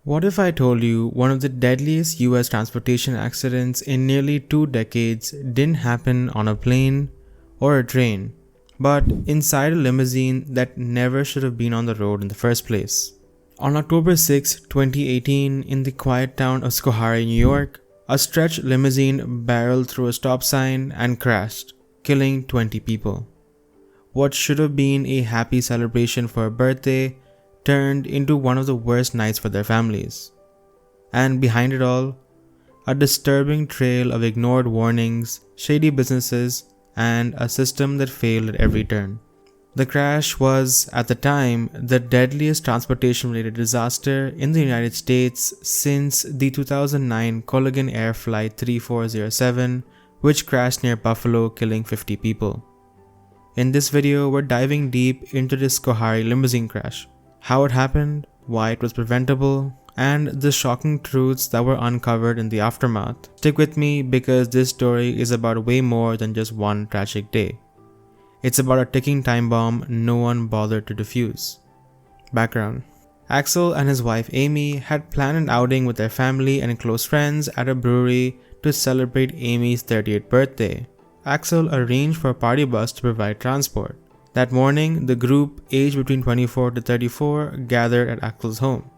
What if I told you one of the deadliest US transportation accidents in nearly 2 decades didn't happen on a plane or a train, but inside a limousine that never should have been on the road in the first place? On October 6, 2018, in the quiet town of Schoharie, New York, a stretch limousine barreled through a stop sign and crashed, killing 20 people. What should have been a happy celebration for a birthday turned into one of the worst nights for their families. And behind it all, a disturbing trail of ignored warnings, shady businesses, and a system that failed at every turn. The crash was, at the time, the deadliest transportation-related disaster in the United States since the 2009 Culligan Air Flight 3407, which crashed near Buffalo, killing 50 people. In this video, we're diving deep into this Schoharie limousine crash, how it happened, why it was preventable, and the shocking truths that were uncovered in the aftermath. Stick with me because this story is about way more than just one tragic day. It's about a ticking time bomb no one bothered to defuse. Background: Axel and his wife Amy had planned an outing with their family and close friends at a brewery to celebrate Amy's 30th birthday. Axel arranged for a party bus to provide transport. That morning, the group, aged between 24 to 34, gathered at Axel's home.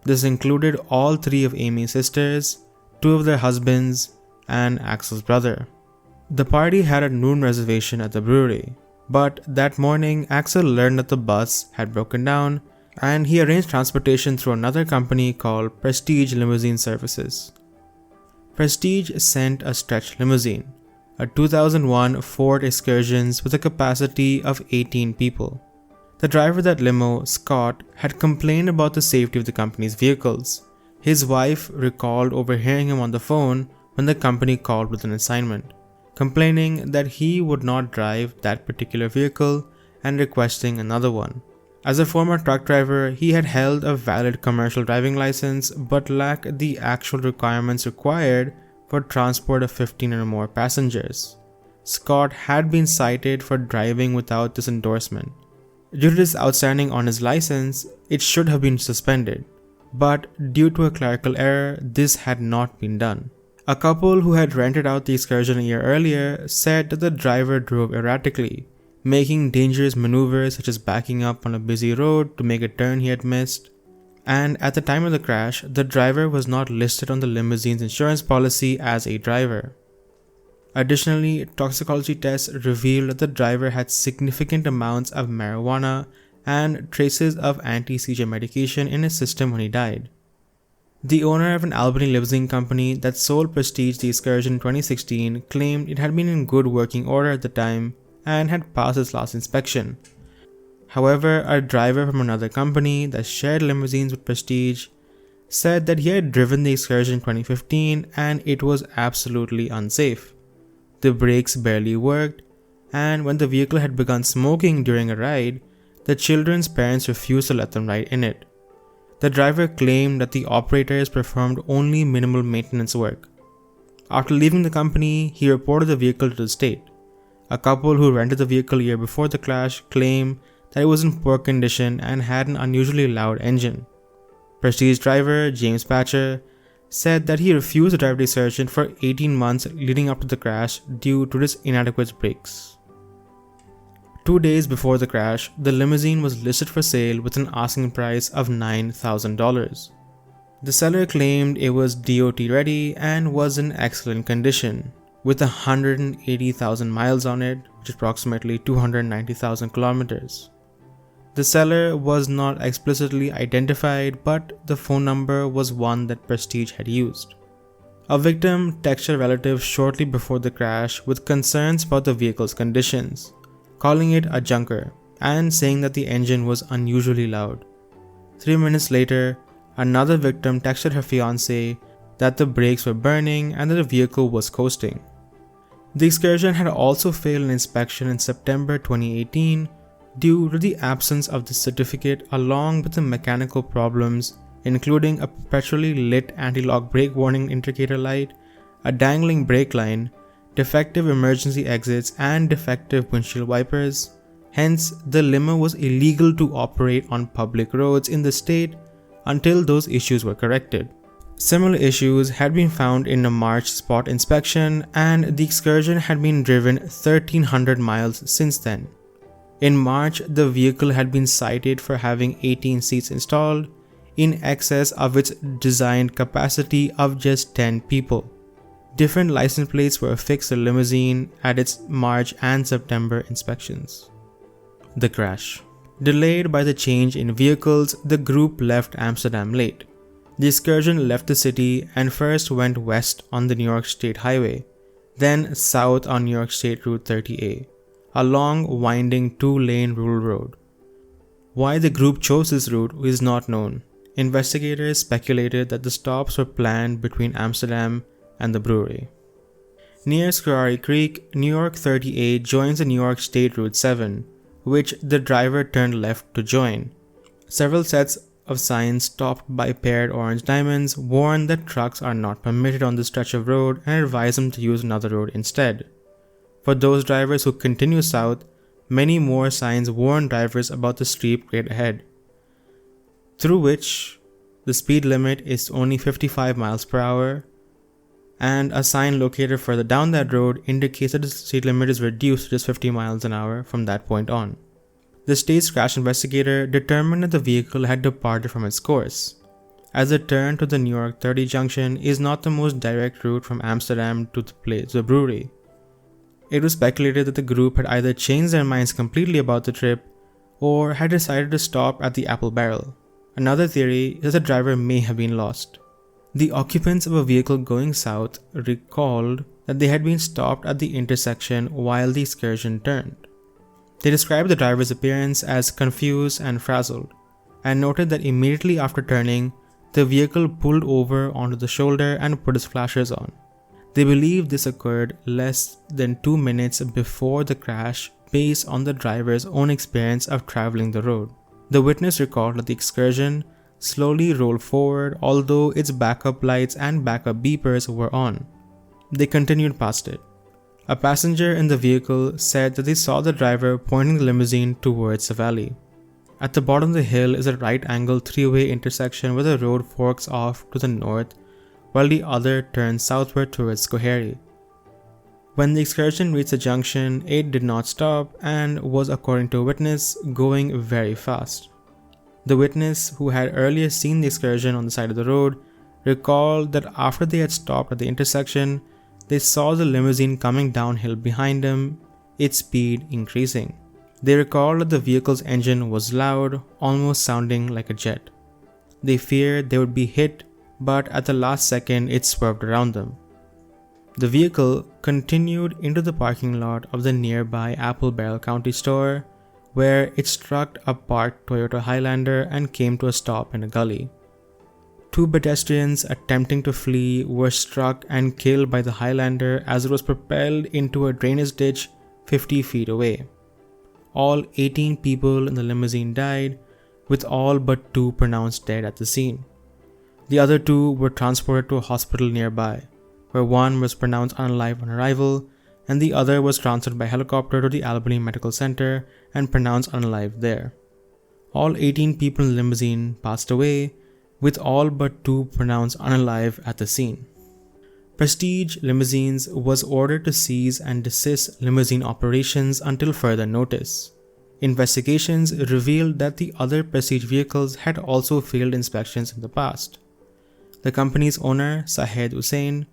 This included all 3 of Amy's sisters, 2 of their husbands, and Axel's brother. The party had a noon reservation at the brewery, but that morning Axel learned that the bus had broken down and he arranged transportation through another company called Prestige Limousine Services. Prestige sent a stretch limousine, a 2001 Ford Excursions with a capacity of 18 people. The driver of that limo, Scott, had complained about the safety of the company's vehicles. His wife recalled overhearing him on the phone when the company called with an assignment, complaining that he would not drive that particular vehicle and requesting another one. As a former truck driver, he had held a valid commercial driving license but lacked the actual requirements required for transport of 15 or more passengers. Scott had been cited for driving without this endorsement. Due to this outstanding on his license, it should have been suspended, but due to a clerical error, this had not been done. A couple who had rented out the excursion a year earlier said that the driver drove erratically, making dangerous maneuvers such as backing up on a busy road to make a turn he had missed. And at the time of the crash, the driver was not listed on the limousine's insurance policy as a driver. Additionally, toxicology tests revealed that the driver had significant amounts of marijuana and traces of anti-seizure medication in his system when he died. The owner of an Albany limousine company that sold Prestige the Excursion in 2016 claimed it had been in good working order at the time and had passed its last inspection. However, a driver from another company that shared limousines with Prestige said that he had driven the Excursion in 2015 and it was absolutely unsafe. The brakes barely worked, and when the vehicle had begun smoking during a ride, the children's parents refused to let them ride in it. The driver claimed that the operators performed only minimal maintenance work. After leaving the company, he reported the vehicle to the state. A couple who rented the vehicle a year before the crash claimed that it was in poor condition and had an unusually loud engine. Prestige driver James Patcher said that he refused to drive the Excursion for 18 months leading up to the crash due to its inadequate brakes. 2 days before the crash, the limousine was listed for sale with an asking price of $9,000. The seller claimed it was DOT ready and was in excellent condition, with 180,000 miles on it, which is approximately 290,000 kilometers. The seller was not explicitly identified, but the phone number was one that Prestige had used. A victim texted a relative shortly before the crash with concerns about the vehicle's conditions, calling it a junker and saying that the engine was unusually loud. 3 minutes later, another victim texted her fiancé that the brakes were burning and that the vehicle was coasting. The Excursion had also failed an inspection in September 2018 due to the absence of the certificate along with the mechanical problems, including a perpetually lit anti-lock brake warning indicator light, a dangling brake line, defective emergency exits, and defective windshield wipers. Hence, the limo was illegal to operate on public roads in the state until those issues were corrected. Similar issues had been found in a March spot inspection, and the excursion had been driven 1,300 miles since then. In March, the vehicle had been cited for having 18 seats installed, in excess of its designed capacity of just 10 people. Different license plates were affixed to the limousine at its March and September inspections. The crash. Delayed by the change in vehicles, the group left Amsterdam late. The excursion left the city and first went west on the New York State Highway, then south on New York State Route 30A, a long, winding 2-lane rural road. Why the group chose this route is not known. Investigators speculated that the stops were planned between Amsterdam and the brewery. Near Schoharie Creek, New York 30A joins the New York State Route 7, which the driver turned left to join. Several sets of signs topped by paired orange diamonds warn that trucks are not permitted on this stretch of road and advise them to use another road instead. For those drivers who continue south, many more signs warn drivers about the steep grade ahead, through which the speed limit is only 55 miles per hour, and a sign located further down that road indicates that the speed limit is reduced to just 50 miles an hour from that point on. The state's crash investigator determined that the vehicle had departed from its course, as the turn to the New York 30 junction is not the most direct route from Amsterdam to the brewery. It was speculated that the group had either changed their minds completely about the trip or had decided to stop at the Apple Barrel. Another theory is that the driver may have been lost. The occupants of a vehicle going south recalled that they had been stopped at the intersection while the excursion turned. They described the driver's appearance as confused and frazzled, and noted that immediately after turning, the vehicle pulled over onto the shoulder and put its flashers on. They believe this occurred less than 2 minutes before the crash based on the driver's own experience of traveling the road. The witness recalled that the excursion slowly rolled forward although its backup lights and backup beepers were on. They continued past it. A passenger in the vehicle said that they saw the driver pointing the limousine towards the valley. At the bottom of the hill is a right-angled 3-way intersection where the road forks off to the north while the other turns southward towards Schoharie. When the excursion reached the junction, it did not stop and was, according to a witness, going very fast. The witness, who had earlier seen the excursion on the side of the road, recalled that after they had stopped at the intersection, they saw the limousine coming downhill behind them, its speed increasing. They recalled that the vehicle's engine was loud, almost sounding like a jet. They feared they would be hit, but at the last second it swerved around them. The vehicle continued into the parking lot of the nearby Apple Barrel County store, where it struck a parked Toyota Highlander and came to a stop in a gully. 2 pedestrians attempting to flee were struck and killed by the Highlander as it was propelled into a drainage ditch 50 feet away. All 18 people in the limousine died, with all but 2 pronounced dead at the scene. The other 2 were transported to a hospital nearby, where one was pronounced unalive on arrival, and the other was transferred by helicopter to the Albany Medical Center and pronounced unalive there. All 18 people in the limousine passed away, with all but 2 pronounced unalive at the scene. Prestige Limousines was ordered to cease and desist limousine operations until further notice. Investigations revealed that the other Prestige vehicles had also failed inspections in the past. The company's owner, Sahed Hussain,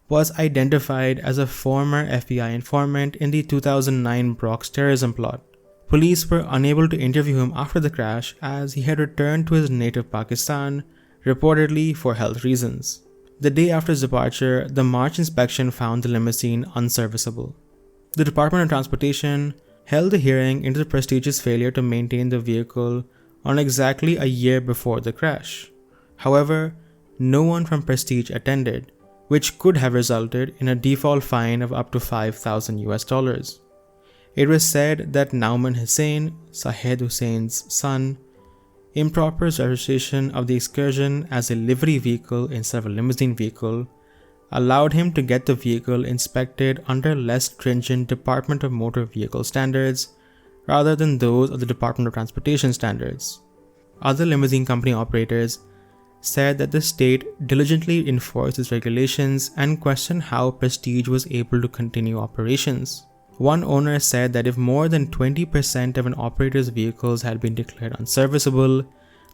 was identified as a former FBI informant in the 2009 Bronx terrorism plot. Police were unable to interview him after the crash as he had returned to his native Pakistan, reportedly for health reasons. The day after his departure, the March inspection found the limousine unserviceable. The Department of Transportation held a hearing into the Prestige's failure to maintain the vehicle on exactly a year before the crash. However, no one from Prestige attended, which could have resulted in a default fine of up to $5,000. It was said that Nauman Hussain, Sahed Hussain's son, improper registration of the excursion as a livery vehicle instead of a limousine vehicle allowed him to get the vehicle inspected under less stringent Department of Motor Vehicle standards rather than those of the Department of Transportation standards. Other limousine company operators said that the state diligently enforced its regulations and questioned how Prestige was able to continue operations. One owner said that if more than 20% of an operator's vehicles had been declared unserviceable,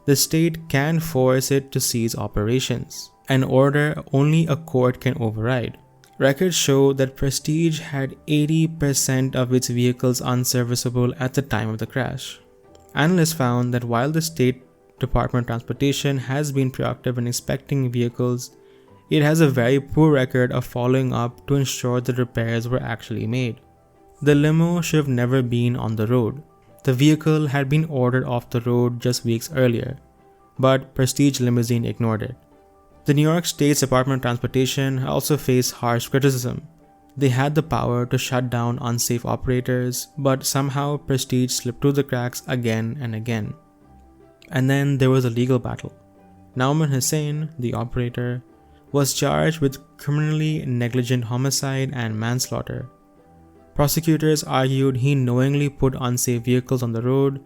the state can force it to cease operations, an order only a court can override. Records show that Prestige had 80% of its vehicles unserviceable at the time of the crash. Analysts found that while the State Department of Transportation has been proactive in inspecting vehicles, it has a very poor record of following up to ensure the repairs were actually made. The limo should have never been on the road. The vehicle had been ordered off the road just weeks earlier, but Prestige Limousine ignored it. The New York State's Department of Transportation also faced harsh criticism. They had the power to shut down unsafe operators, but somehow Prestige slipped through the cracks again and again. And then there was a legal battle. Nauman Hussain, the operator, was charged with criminally negligent homicide and manslaughter. Prosecutors argued he knowingly put unsafe vehicles on the road,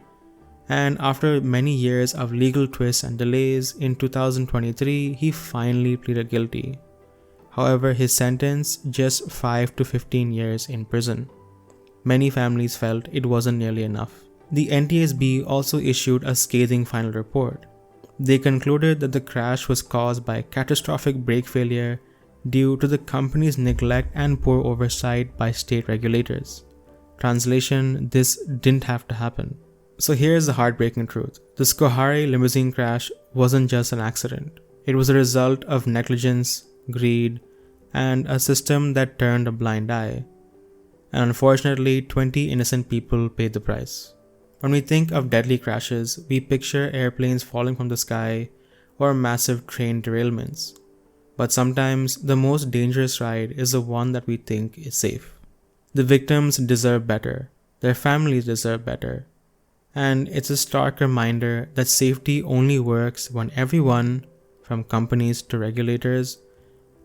and after many years of legal twists and delays, in 2023 he finally pleaded guilty. However, his sentence, just 5 to 15 years in prison. Many families felt it wasn't nearly enough. The NTSB also issued a scathing final report. They concluded that the crash was caused by catastrophic brake failure due to the company's neglect and poor oversight by state regulators. Translation: this didn't have to happen. So here's the heartbreaking truth. The Schoharie limousine crash wasn't just an accident. It was a result of negligence, greed, and a system that turned a blind eye. And unfortunately, 20 innocent people paid the price. When we think of deadly crashes, we picture airplanes falling from the sky or massive train derailments. But sometimes the most dangerous ride is the one that we think is safe. The victims deserve better. Their families deserve better. And it's a stark reminder that safety only works when everyone, from companies to regulators,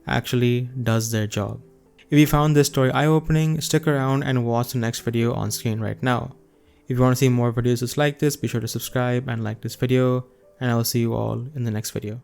actually does their job. If you found this story eye-opening, stick around and watch the next video on screen right now. If you want to see more videos just like this, be sure to subscribe and like this video, and I will see you all in the next video.